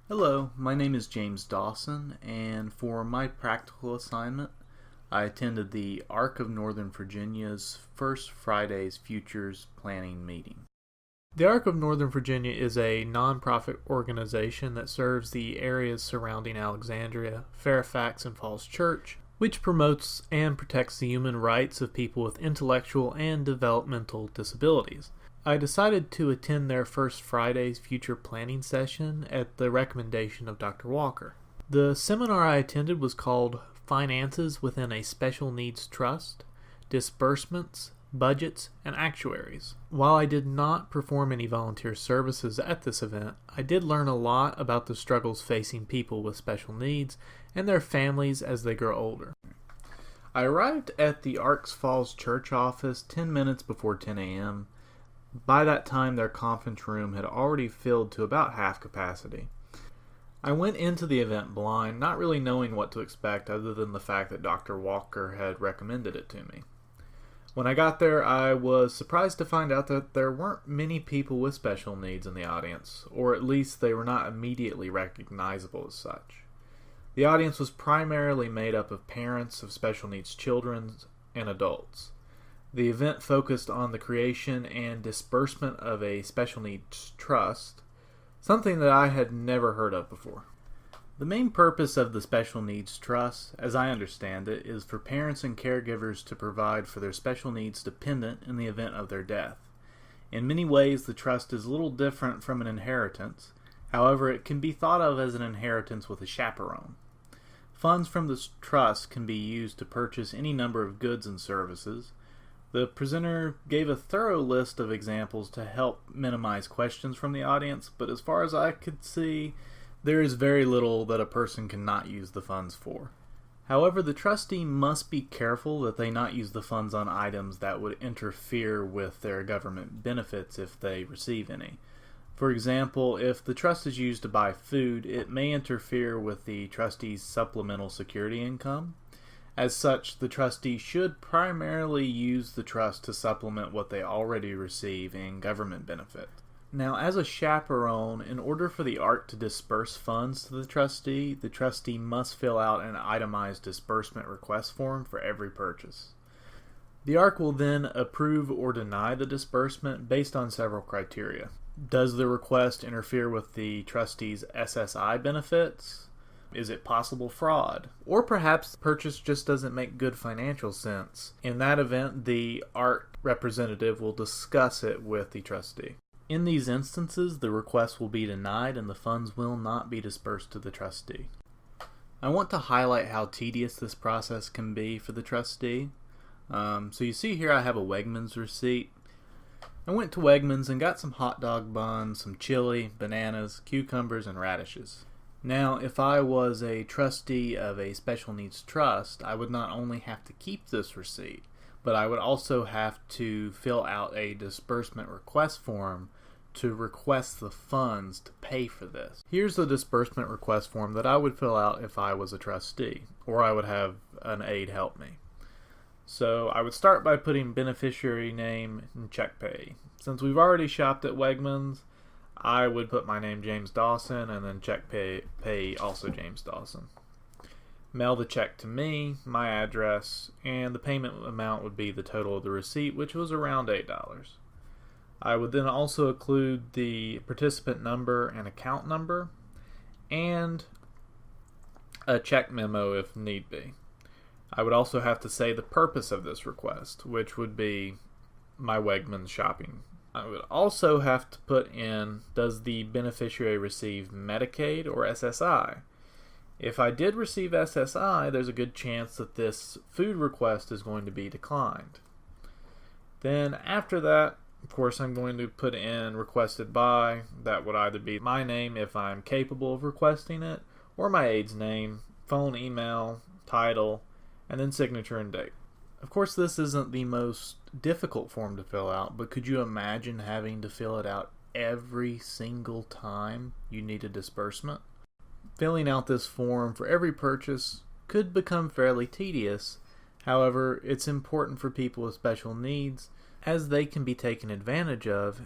Hello, my name is James Dawson, and for my practical assignment, I attended the ARC of Northern Virginia's First Fridays Futures Planning meeting. The ARC of Northern Virginia is a nonprofit organization that serves the areas surrounding Alexandria, Fairfax, and Falls Church, which promotes and protects the human rights of people with intellectual and developmental disabilities. I decided to attend their First Fridays Future Planning session at the recommendation of Dr. Walker. The seminar I attended was called Finances Within a Special Needs Trust, Disbursements, Budgets, and Actuaries. While I did not perform any volunteer services at this event, I did learn a lot about the struggles facing people with special needs and their families as they grow older. I arrived at the ARC's Falls Church office 10 minutes before 10 a.m. By that time, their conference room had already filled to about half capacity. I went into the event blind, not really knowing what to expect other than the fact that Dr. Walker had recommended it to me. When I got there, I was surprised to find out that there weren't many people with special needs in the audience, or at least they were not immediately recognizable as such. The audience was primarily made up of parents of special needs children and adults. The event focused on the creation and disbursement of a special needs trust, something that I had never heard of before. The main purpose of the Special Needs Trust, as I understand it, is for parents and caregivers to provide for their special needs dependent in the event of their death. In many ways, the trust is a little different from an inheritance. However, it can be thought of as an inheritance with a chaperone. Funds from this trust can be used to purchase any number of goods and services. The presenter gave a thorough list of examples to help minimize questions from the audience, but as far as I could see, there is very little that a person cannot use the funds for. However, the trustee must be careful that they not use the funds on items that would interfere with their government benefits if they receive any. For example, if the trust is used to buy food, it may interfere with the trustee's supplemental security income. As such, the trustee should primarily use the trust to supplement what they already receive in government benefit. Now, as a chaperone, in order for the ARC to disperse funds to the trustee must fill out an itemized disbursement request form for every purchase. The ARC will then approve or deny the disbursement based on several criteria. Does the request interfere with the trustee's SSI benefits? Is it possible fraud? Or perhaps the purchase just doesn't make good financial sense. In that event, the ARC representative will discuss it with the trustee. In these instances, the request will be denied and the funds will not be dispersed to the trustee. I want to highlight how tedious this process can be for the trustee. So you see here I have a Wegmans receipt. I went to Wegmans and got some hot dog buns, some chili, bananas, cucumbers, and radishes. Now, if I was a trustee of a special needs trust, I would not only have to keep this receipt, but I would also have to fill out a disbursement request form to request the funds to pay for this. Here's the disbursement request form that I would fill out if I was a trustee, or I would have an aide help me. So I would start by putting beneficiary name and check pay. Since we've already shopped at Wegmans, I would put my name James Dawson and then check pay also James Dawson. Mail the check to me, my address, and the payment amount would be the total of the receipt, which was around $8. I would then also include the participant number and account number and a check memo if need be. I would also have to say the purpose of this request, which would be my Wegmans shopping. I would also have to put in, does the beneficiary receive Medicaid or SSI? If I did receive SSI, there's a good chance that this food request is going to be declined. Then after that, of course, I'm going to put in requested by. That would either be my name if I'm capable of requesting it, or my aide's name, phone, email, title, and then signature and date. Of course, this isn't the most difficult form to fill out, but could you imagine having to fill it out every single time you need a disbursement? Filling out this form for every purchase could become fairly tedious. However, it's important for people with special needs as they can be taken advantage of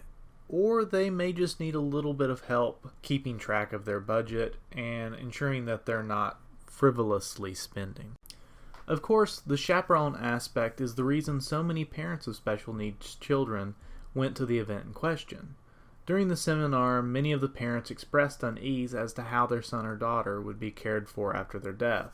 or they may just need a little bit of help keeping track of their budget and ensuring that they're not frivolously spending. Of course, the chaperone aspect is the reason so many parents of special needs children went to the event in question. During the seminar, many of the parents expressed unease as to how their son or daughter would be cared for after their death.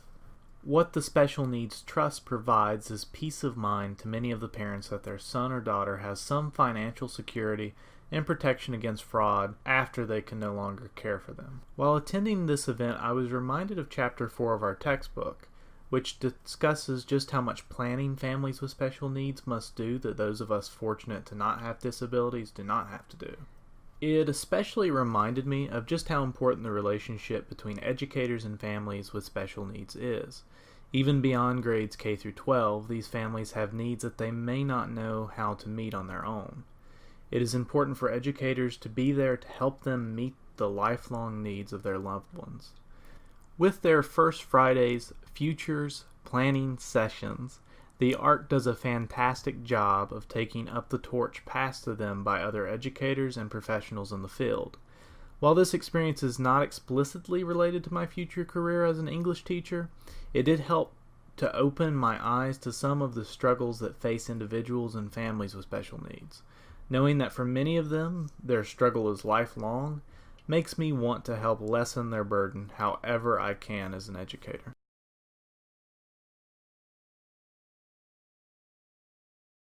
What the Special Needs Trust provides is peace of mind to many of the parents that their son or daughter has some financial security and protection against fraud after they can no longer care for them. While attending this event, I was reminded of Chapter 4 of our textbook, which discusses just how much planning families with special needs must do that those of us fortunate to not have disabilities do not have to do. It especially reminded me of just how important the relationship between educators and families with special needs is. Even beyond grades K through 12, these families have needs that they may not know how to meet on their own. It is important for educators to be there to help them meet the lifelong needs of their loved ones. With their First Friday's Futures Planning Sessions, the ARC does a fantastic job of taking up the torch passed to them by other educators and professionals in the field. While this experience is not explicitly related to my future career as an English teacher, it did help to open my eyes to some of the struggles that face individuals and families with special needs. Knowing that for many of them, their struggle is lifelong, makes me want to help lessen their burden however I can as an educator.